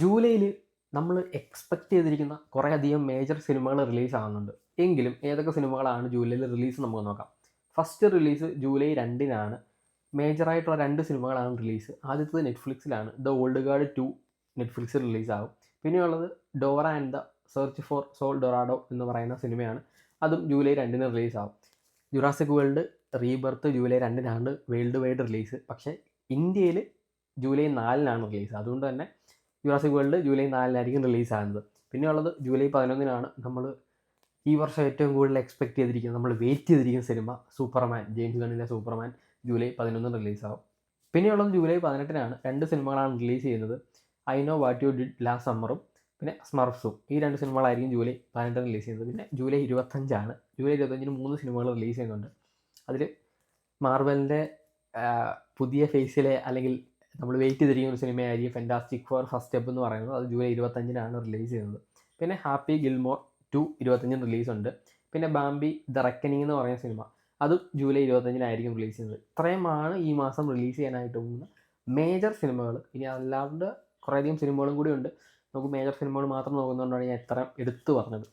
ജൂലൈയിൽ നമ്മൾ എക്സ്പെക്റ്റ് ചെയ്തിരിക്കുന്ന കുറേയധികം മേജർ സിനിമകൾ റിലീസ് ആവുന്നുണ്ട്. എങ്കിലും ഏതൊക്കെ സിനിമകളാണ് ജൂലൈയിൽ റിലീസ് നമുക്ക് നോക്കാം. ഫസ്റ്റ് റിലീസ് ജൂലൈ 2-നാണ്. മേജറായിട്ടുള്ള 2 സിനിമകളാണ് റിലീസ്. ആദ്യത്തേത് നെറ്റ്ഫ്ലിക്സിലാണ്. ദ ഓൾഡ് ഗാർഡ് 2 നെറ്റ്ഫ്ലിക്സിൽ റിലീസാവും. പിന്നെയുള്ളത് Dora and the search for sol Dorado എന്ന് പറയുന്ന സിനിമയാണ്. അതും ജൂലൈ 2-ന് റിലീസാവും. ജുറാസിക് വേൾഡ് റീബർത്ത് ജൂലൈ 2-നാണ് വേൾഡ് വൈഡ് റിലീസ്. പക്ഷേ ഇന്ത്യയിൽ ജൂലൈ 4-നാണ് റിലീസ്. അതുകൊണ്ട് തന്നെ ജുറാസിക് വേൾഡ് ജൂലൈ 4-നായിരിക്കും റിലീസാകുന്നത്. പിന്നെയുള്ളത് ജൂലൈ 11-നാണ് നമ്മൾ ഈ വർഷം ഏറ്റവും കൂടുതൽ എക്സ്പെക്റ്റ് ചെയ്തിരിക്കുന്നത്, നമ്മൾ വെയിറ്റ് ചെയ്തിരിക്കുന്ന സിനിമ സൂപ്പർമാൻ. ജെയിംസ് ഗണ്ണിൻ്റെ സൂപ്പർമാൻ ജൂലൈ 11 റിലീസാവും. പിന്നെയുള്ളത് ജൂലൈ 18-നാണ്. 2 സിനിമകളാണ് റിലീസ് ചെയ്യുന്നത്. I know what you did last സമ്മറും പിന്നെ സ്മർഫ്സും. ഈ 2 സിനിമകളായിരിക്കും ജൂലൈ 18 റിലീസ് ചെയ്യുന്നത്. പിന്നെ ജൂലൈ 25-ആണ്. ജൂലൈ 25-ന് 3 സിനിമകൾ റിലീസ് ചെയ്യുന്നുണ്ട്. അതിൽ മാർവലിൻ്റെ പുതിയ ഫേസിലെ അല്ലെങ്കിൽ നമ്മൾ വെയിറ്റ് ചെയ്തിരിക്കുന്ന ഒരു സിനിമയായിരിക്കും ഫെൻറ്റാസ്റ്റിക് ഫോർ ഫസ്റ്റ് സ്റ്റെപ്പ് എന്ന് പറയുന്നത്. അത് ജൂലൈ 25-നാണ് റിലീസ് ചെയ്യുന്നത്. പിന്നെ ഹാപ്പി ഗിൽമോർ 2 25-ന് റിലീസുണ്ട്. പിന്നെ ബാംബി ദ റെക്കനിങ് എന്ന് പറയുന്ന സിനിമ അതും ജൂലൈ 25-നായിരിക്കും റിലീസ് ചെയ്യുന്നത്. ഇത്രയുമാണ് ഈ മാസം റിലീസ് ചെയ്യാനായിട്ട് പോകുന്ന മേജർ സിനിമകൾ. ഇനി അല്ലാണ്ട് കുറേയധികം സിനിമകളും കൂടി ഉണ്ട്. നമുക്ക് മേജർ സിനിമകൾ മാത്രം നോക്കുന്നതുകൊണ്ടാണ് ഞാൻ ഇത്ര എടുത്തു പറഞ്ഞത്.